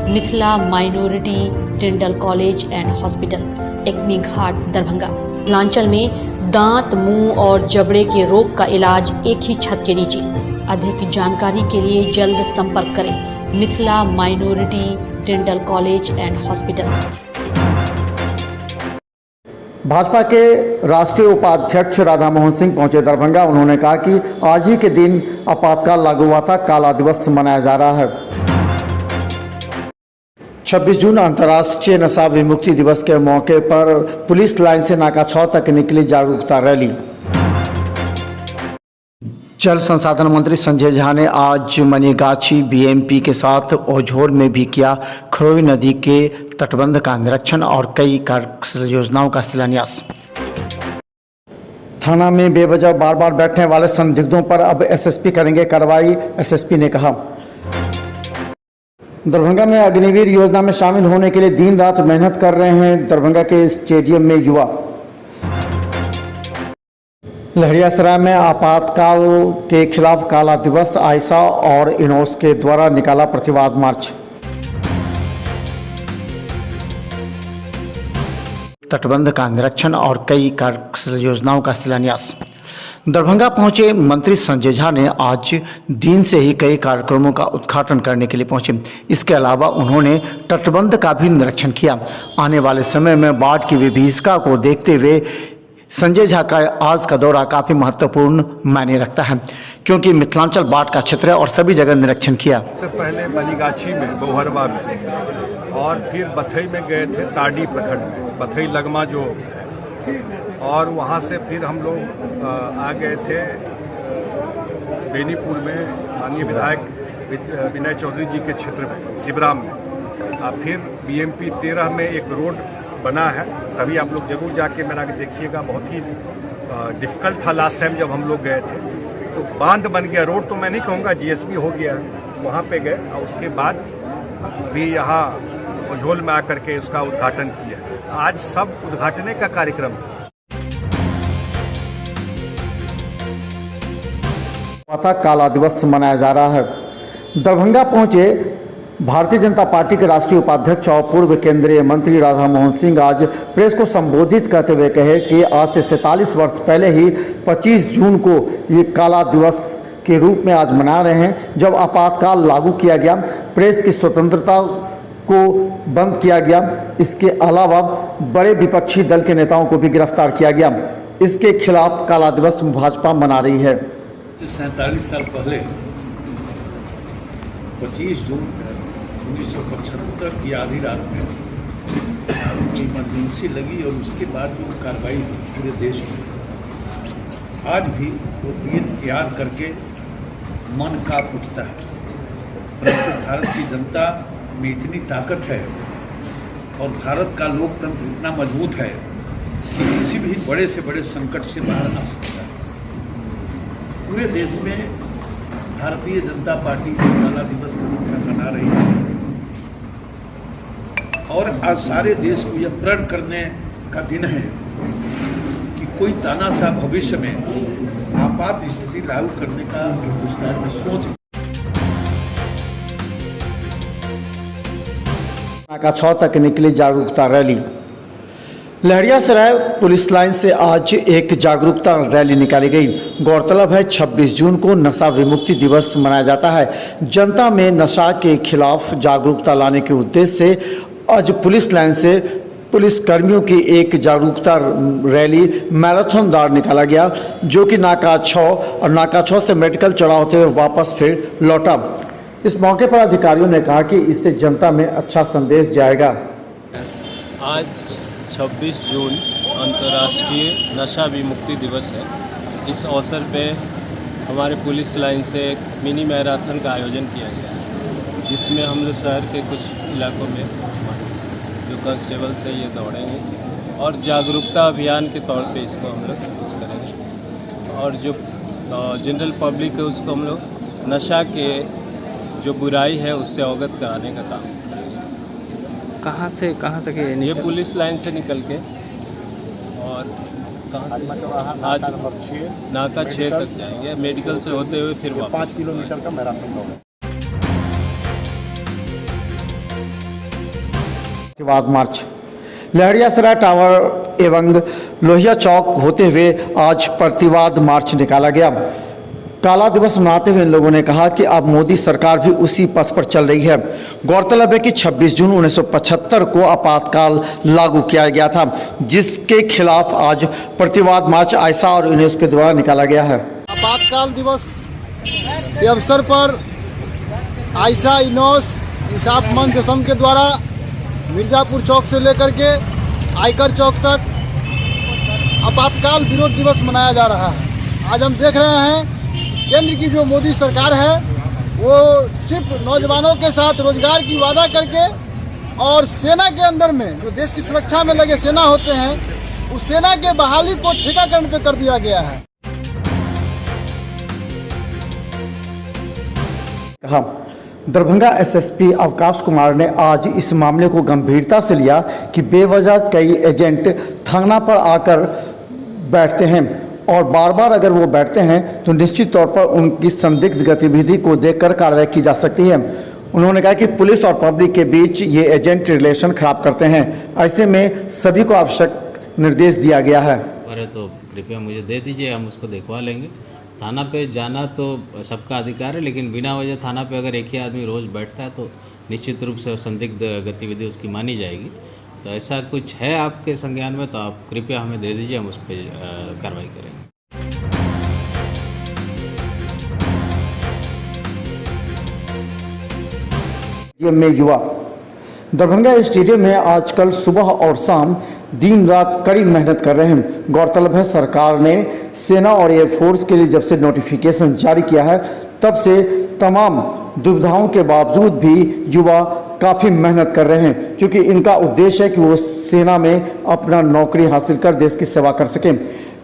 Mithila minority dental college and hospital, Ekmi Ghat, Darbhanga. Mithilanchal में दांत, मुंह और जबड़े के रोग का इलाज एक ही छत के नीचे। अधिक जानकारी के लिए जल्द संपर्क करें Mithila minority dental college and hospital. Bhajpa के राष्ट्रीय उपाध्यक्ष राधा मोहन सिंह पहुंचे दरभंगा। उन्होंने कहा कि आज ही के दिन आपातकाल लागू हुआ था, काला दिवस मनाया जा रहा है। 26 जून अंतर्राष्ट्रीय नशा विमुक्ति दिवस के मौके पर पुलिस लाइन से नाका 6 तक निकली जागरूकता रैली। जल संसाधन मंत्री संजय झा ने आज मनीगाछी बीएमपी के साथ ओझोर में भी किया खरोई नदी के तटबंध का निरीक्षण और कई कार्य योजनाओं का शिलान्यास। थाना में बेवजह बार बार बैठने वाले संदिग्धों पर अब एसएसपी करेंगे कार्रवाई, एसएसपी ने कहा। दरभंगा में अग्निवीर योजना में शामिल होने के लिए दिन रात मेहनत कर रहे हैं दरभंगा के स्टेडियम में युवा। लहरियासराय में आपातकाल के खिलाफ काला दिवस, आयशा और इनोस के द्वारा निकाला प्रतिवाद मार्च। तटबंध का निरीक्षण और कई कार्य योजनाओं का शिलान्यास। दरभंगा पहुंचे मंत्री संजय झा ने आज दिन से ही कई कार्यक्रमों का उद्घाटन करने के लिए पहुंचे। इसके अलावा उन्होंने तटबंध का भी निरीक्षण किया। आने वाले समय में बाढ़ की विभीषिका को देखते हुए संजय झा का आज का दौरा काफ़ी महत्वपूर्ण मायने रखता है, क्योंकि मिथिलांचल बाढ़ का क्षेत्र है और सभी जगह निरीक्षण किया। सबसे पहले मनीगाछी में, बोहरवा में, और फिर बथई में गए थे, ताड़ी प्रखंड में, बथई लगमा जो, और वहाँ से फिर हम लोग आ गए थे बेनीपुर में माननीय विधायक विनय चौधरी जी के क्षेत्र में, सिबराम में। फिर बीएमपी 13 में एक रोड बना है, तभी आप लोग जरूर जाके मेरा देखिएगा। बहुत ही डिफ़िकल्ट था लास्ट टाइम जब हम लोग गए थे, तो बांध बन गया। रोड तो मैं नहीं कहूँगा, जीएसबी हो गया, वहाँ पे गए और उसके बाद भी यहाँ ओझोल में आकर के उसका उद्घाटन किया। आज सब उद्घाटन का कार्यक्रम था। काला दिवस मनाया जा रहा है। दरभंगा पहुंचे भारतीय जनता पार्टी के राष्ट्रीय उपाध्यक्ष और पूर्व केंद्रीय मंत्री राधा मोहन सिंह आज प्रेस को संबोधित करते हुए कहे कि आज से 47 वर्ष पहले ही 25 जून को ये काला दिवस के रूप में आज मना रहे हैं, जब आपातकाल लागू किया गया, प्रेस की स्वतंत्रता को बंद किया गया। इसके अलावा बड़े विपक्षी दल के नेताओं को भी गिरफ्तार किया गया। इसके खिलाफ काला दिवस भाजपा मना रही है। 47 साल पहले 25 जून 1975 की आधी रात में इमरजेंसी लगी और उसके बाद जो कार्रवाई हुई पूरे देश में, आज भी वो दिन याद करके मन कांप उठता है। परंतु भारत की जनता में इतनी ताकत है और भारत का लोकतंत्र इतना मजबूत है कि किसी भी बड़े से बड़े संकट से बाहर आ सकता है। पूरे देश में भारतीय जनता पार्टी इसे काला दिवस के रूप में मना रही है और आज सारे देश को यह प्रण करने का दिन है कि कोई तानाशाह भविष्य में आपात स्थिति लागू करने का हिंदुस्तान में सोच। नाका 6 तक निकली जागरूकता रैली। लहरियासराय पुलिस लाइन से आज एक जागरूकता रैली निकाली गई। गौरतलब है 26 जून को नशा विमुक्ति दिवस मनाया जाता है। जनता में नशा के खिलाफ जागरूकता लाने के उद्देश्य से आज पुलिस लाइन से पुलिस कर्मियों की एक जागरूकता रैली मैराथन दौड़ निकाला गया, जो कि नाका 6 और नाका 6 से मेडिकल चौराहे होते हुए वापस फिर लौटा। इस मौके पर अधिकारियों ने कहा कि इससे जनता में अच्छा संदेश जाएगा। आज 26 जून अंतर्राष्ट्रीय नशा विमुक्ति दिवस है। इस अवसर पे हमारे पुलिस लाइन से एक मिनी मैराथन का आयोजन किया गया है, जिसमें हम लोग शहर के कुछ इलाकों में जो कांस्टेबल से ये दौड़ेंगे और जागरूकता अभियान के तौर पे इसको हम लोग कुछ करेंगे। और जो जनरल पब्लिक है उसको हम लोग नशा के जो बुराई है उससे अवगत कराने का काम करेंगे। कहाँ से कहाँ तक ये पुलिस लाइन से निकल के और कहाँ आज नाका 6 तक जाएंगे, मेडिकल से होते हुए फिर 5 किलोमीटर का मैराथन दौड़। प्रतिवाद मार्च लहरियासराय टावर एवं लोहिया चौक होते हुए आज प्रतिवाद मार्च निकाला गया। काला दिवस मनाते हुए इन लोगों ने कहा कि अब मोदी सरकार भी उसी पथ पर चल रही है। गौरतलब है कि 26 जून 1975 को आपातकाल लागू किया गया था, जिसके खिलाफ आज प्रतिवाद मार्च आयशा और यूनेस्को के द्वारा निकाला गया है। आपातकाल दिवस के अवसर पर आयशा यूनेस इंसाफ मंच असम के द्वारा मिर्जापुर चौक से लेकर के आयकर चौक तक आपातकाल विरोध दिवस मनाया जा रहा है। आज हम देख रहे हैं केंद्र की जो मोदी सरकार है वो सिर्फ नौजवानों के साथ रोजगार की वादा करके और सेना के अंदर में जो देश की सुरक्षा में लगे सेना होते हैं उस सेना के बहाली को ठेकाकरण पे कर दिया गया है। कहा दरभंगा एसएसपी अवकाश कुमार ने आज इस मामले को गंभीरता से लिया कि बेवजह कई एजेंट थाना पर आकर बैठते हैं और बार बार अगर वो बैठते हैं तो निश्चित तौर पर उनकी संदिग्ध गतिविधि को देखकर कार्रवाई की जा सकती है। उन्होंने कहा कि पुलिस और पब्लिक के बीच ये एजेंट रिलेशन खराब करते हैं, ऐसे में सभी को आवश्यक निर्देश दिया गया है। अरे तो कृपया मुझे दे दीजिए, हम उसको दिखवा लेंगे। थाना पे जाना तो सबका अधिकार है, लेकिन बिना वजह थाना पे अगर एक ही आदमी रोज़ बैठता है तो निश्चित रूप से संदिग्ध गतिविधि उसकी मानी जाएगी। तो ऐसा कुछ है आपके संज्ञान में तो आप कृपया हमें दे दीजिए, हम उस पर कार्रवाई करेंगे। में युवा दरभंगा स्टेडियम में आजकल सुबह और शाम दिन रात कड़ी मेहनत कर रहे हैं। गौरतलब है सरकार ने सेना और एयरफोर्स के लिए जब से नोटिफिकेशन जारी किया है तब से तमाम दुविधाओं के बावजूद भी युवा काफ़ी मेहनत कर रहे हैं, क्योंकि इनका उद्देश्य है कि वो सेना में अपना नौकरी हासिल कर देश की सेवा कर सकें।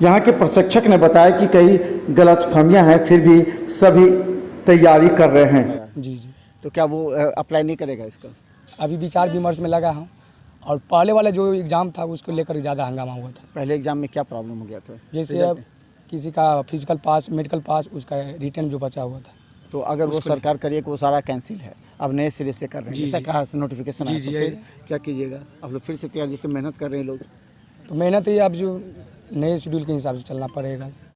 यहाँ के प्रशिक्षक ने बताया कि कई गलतफहमियां हैं, फिर भी सभी तैयारी कर रहे हैं। जी। तो क्या वो अप्लाई नहीं करेगा इसका? अभी विचार विमर्श में लगा हूँ और पहले वाला जो एग्ज़ाम था उसको लेकर ज़्यादा हंगामा हुआ था। पहले एग्जाम में क्या प्रॉब्लम हो गया था? जैसे अब किसी का फिजिकल पास, मेडिकल पास, उसका रिटर्न जो बचा हुआ था। तो अगर वो सरकार करिए कि वो सारा कैंसिल है, अब नए सिरे से कर रहे हैं, जैसा कहा नोटिफिकेशन आया, तो फिर क्या कीजिएगा? अब लोग फिर से तैयारी से मेहनत कर रहे हैं लोग। तो मेहनत ही अब जो नए शेड्यूल के हिसाब से चलना पड़ेगा।